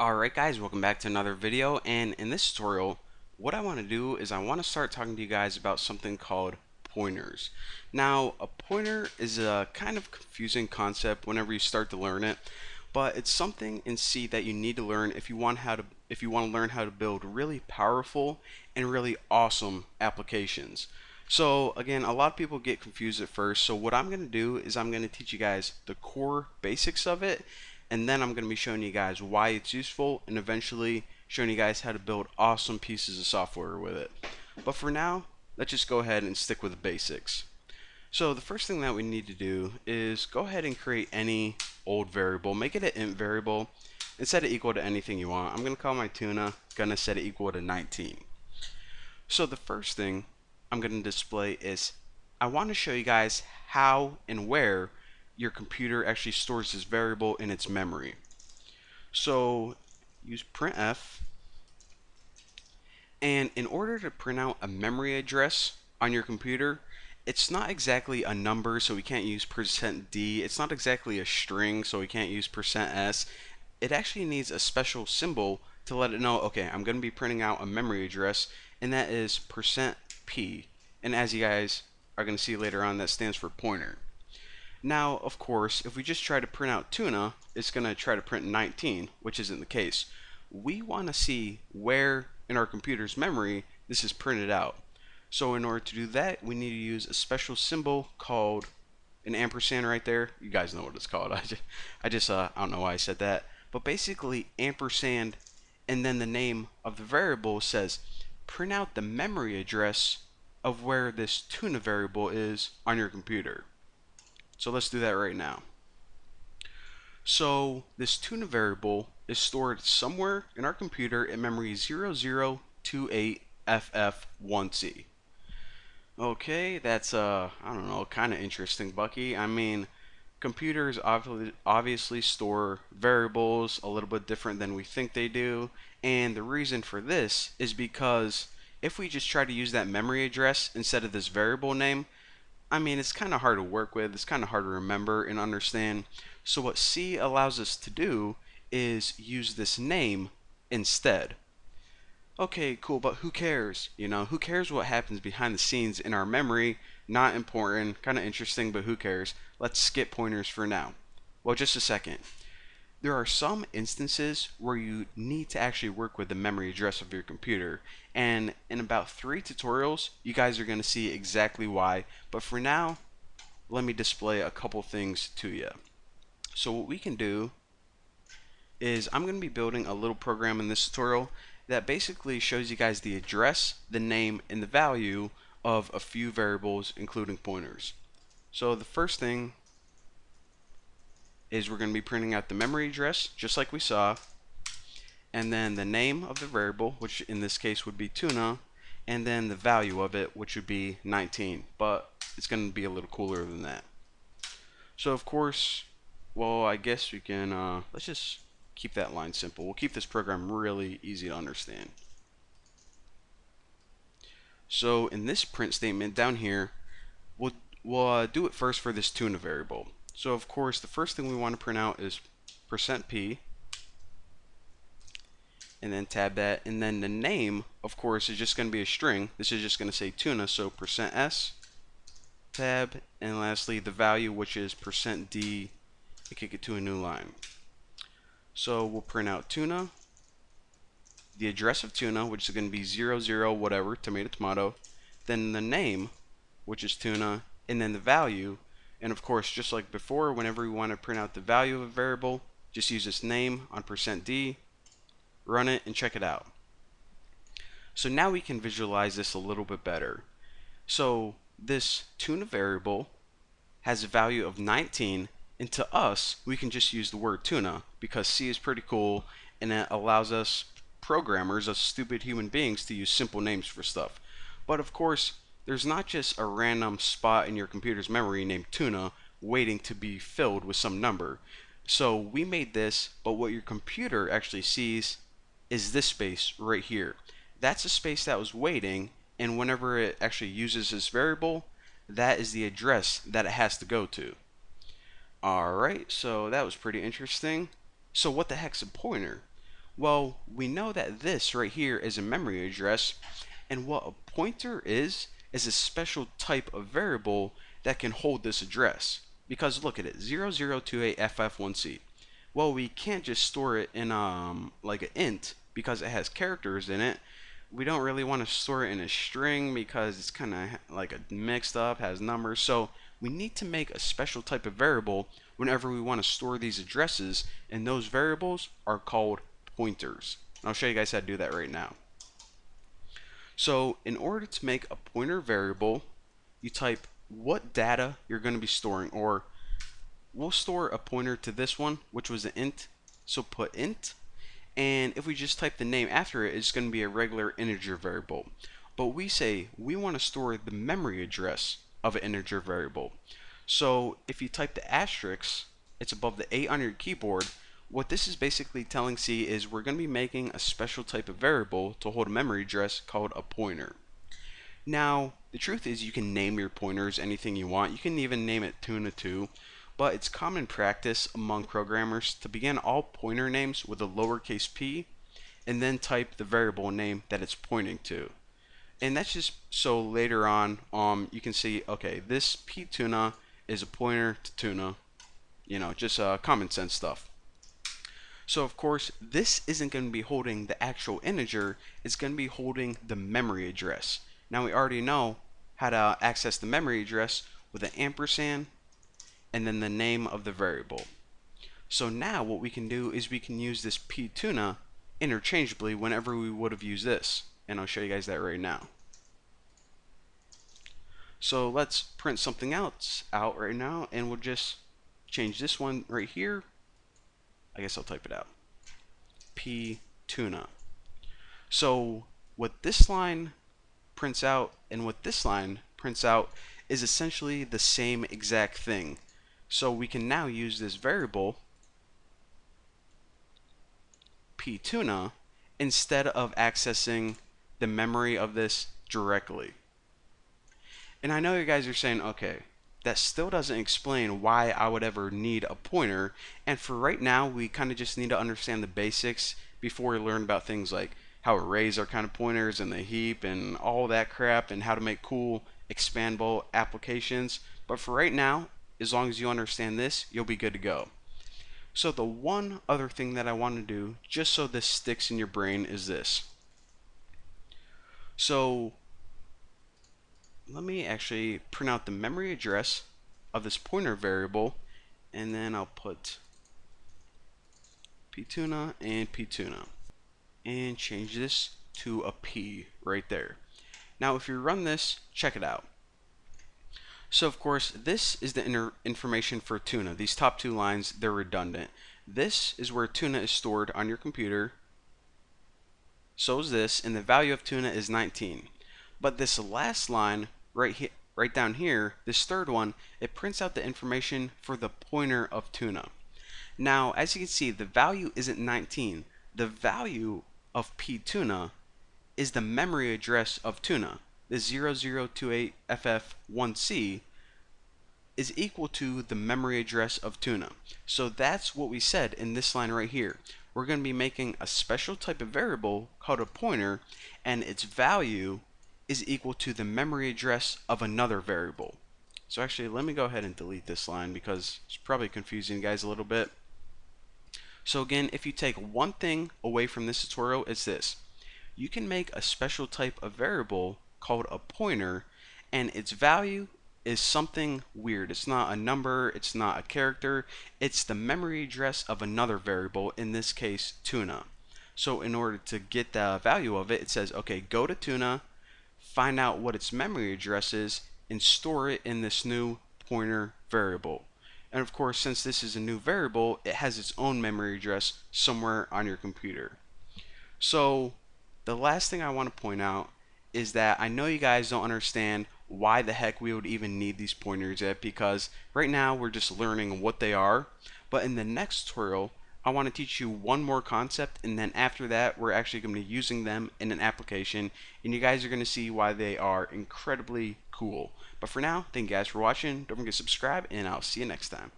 Alright guys, welcome back to another video, and in this tutorial what I want to do is I want to start talking to you guys about something called pointers. Now a pointer is a kind of confusing concept whenever you start to learn it, but it's something in C that you need to learn if you want to learn how to build really powerful and really awesome applications. So again, a lot of people get confused at first, so what I'm going to do is I'm going to teach you guys the core basics of it, and then I'm going to be showing you guys why it's useful and eventually showing you guys how to build awesome pieces of software with it. But for now, let's just go ahead and stick with the basics. So the first thing that we need to do is go ahead and create any old variable, make it an int variable, and set it equal to anything you want. I'm going to call my tuna, going to set it equal to 19. So the first thing I'm going to display is I want to show you guys how and where your computer actually stores this variable in its memory. So use printf, and in order to print out a memory address on your computer, it's not exactly a number, so we can't use %d. It's not exactly a string, so we can't use %s. It actually needs a special symbol to let it know, okay, I'm going to be printing out a memory address, and that is %p. And as you guys are going to see later on, that stands for pointer. Now, of course, if we just try to print out tuna, it's going to try to print 19, which isn't the case. We want to see where in our computer's memory this is printed out. So in order to do that, we need to use a special symbol called an ampersand right there. You guys know what it's called. I don't know why I said that. But basically, ampersand and then the name of the variable says print out the memory address of where this tuna variable is on your computer. So let's do that right now. So this tuna variable is stored somewhere in our computer in memory 0028FF1C. Okay, that's I don't know, kind of interesting, Bucky. I mean, computers obviously store variables a little bit different than we think they do, and the reason for this is because if we just try to use that memory address instead of this variable name, I mean, it's kind of hard to work with, it's kind of hard to remember and understand. So what C allows us to do is use this name instead. Okay, cool, but who cares? You know, who cares what happens behind the scenes in our memory? Not important, kind of interesting, but who cares? Let's skip pointers for now. Well, just a second. There are some instances where you need to actually work with the memory address of your computer, and in about 3 tutorials you guys are going to see exactly why, but for now let me display a couple things to you. So what we can do is I'm going to be building a little program in this tutorial that basically shows you guys the address, the name, and the value of a few variables including pointers. So the first thing is we're going to be printing out the memory address just like we saw, and then the name of the variable, which in this case would be tuna, and then the value of it, which would be 19, but it's going to be a little cooler than that. So of course, well, I guess we can let's just keep that line simple. We'll keep this program really easy to understand. So in this print statement down here, we'll do it first for this tuna variable. So of course the first thing we want to print out is %p, and then tab that, and then the name of course is just going to be a string. This is just going to say tuna, so %s, tab, and lastly the value, which is %d, and kick it to a new line. So we'll print out tuna, the address of tuna, which is going to be 00 whatever, tomato tomato, then the name, which is tuna, and then the value. And of course, just like before, whenever we want to print out the value of a variable, just use this name on %d, run it, and check it out. So now we can visualize this a little bit better. So this tuna variable has a value of 19, and to us, we can just use the word tuna because C is pretty cool and it allows us programmers, us stupid human beings, to use simple names for stuff. But of course, there's not just a random spot in your computer's memory named tuna waiting to be filled with some number. So we made this, but what your computer actually sees is this space right here. That's a space that was waiting, and whenever it actually uses this variable, that is the address that it has to go to. Alright, so that was pretty interesting. So what the heck's a pointer? Well, we know that this right here is a memory address, and what a pointer is a special type of variable that can hold this address. Because look at it, 0028FF1C. Well, we can't just store it in like an int because it has characters in it. We don't really want to store it in a string because it's kind of like a mixed up, has numbers. So we need to make a special type of variable whenever we want to store these addresses, and those variables are called pointers. And I'll show you guys how to do that right now. So in order to make a pointer variable, you type what data you're going to be storing, or we'll store a pointer to this one, which was an int. So put int, and if we just type the name after it, it's going to be a regular integer variable. But we say we want to store the memory address of an integer variable. So if you type the asterisk, it's above the 8 on your keyboard. What this is basically telling C is we're going to be making a special type of variable to hold a memory address called a pointer. Now, the truth is you can name your pointers anything you want. You can even name it Tuna2, but it's common practice among programmers to begin all pointer names with a lowercase p and then type the variable name that it's pointing to. And that's just so later on you can see, okay, this ptuna is a pointer to tuna, just common sense stuff. So of course this isn't going to be holding the actual integer, it's going to be holding the memory address. Now we already know how to access the memory address with an ampersand and then the name of the variable. So now what we can do is we can use this ptuna interchangeably whenever we would have used this, and I'll show you guys that right now. So let's print something else out right now, and we'll just change this one right here. I guess I'll type it out. ptuna. So what this line prints out and what this line prints out is essentially the same exact thing. So we can now use this variable ptuna instead of accessing the memory of this directly. And I know you guys are saying, okay, that still doesn't explain why I would ever need a pointer, and for right now we kind of just need to understand the basics before we learn about things like how arrays are kind of pointers and the heap and all that crap and how to make cool expandable applications. But for right now, as long as you understand this, you'll be good to go. So the one other thing that I want to do, just so this sticks in your brain, is this. So let me actually print out the memory address of this pointer variable, and then I'll put ptuna and ptuna and change this to a p right there. Now if you run this, check it out. So of course this is the information for tuna. These top two lines, they're redundant. This is where tuna is stored on your computer. So is this, and the value of tuna is 19. But this last line right down here, this third one, it prints out the information for the pointer of tuna. Now, as you can see, the value isn't 19. The value of ptuna is the memory address of tuna. The 0028FF1C is equal to the memory address of tuna. So that's what we said in this line right here. We're going to be making a special type of variable called a pointer, and its value is equal to the memory address of another variable. So actually, let me go ahead and delete this line because it's probably confusing you guys a little bit. So again, if you take one thing away from this tutorial, it's this. You can make a special type of variable called a pointer, and its value is something weird. It's not a number, it's not a character, it's the memory address of another variable, in this case tuna. So in order to get the value of it, it says, okay, go to tuna, find out what its memory address is, and store it in this new pointer variable. And of course, since this is a new variable, it has its own memory address somewhere on your computer. So the last thing I want to point out is that I know you guys don't understand why the heck we would even need these pointers yet, because right now we're just learning what they are. But in the next tutorial, I want to teach you one more concept, and then after that we're actually going to be using them in an application, and you guys are going to see why they are incredibly cool. But for now, thank you guys for watching. Don't forget to subscribe, and I'll see you next time.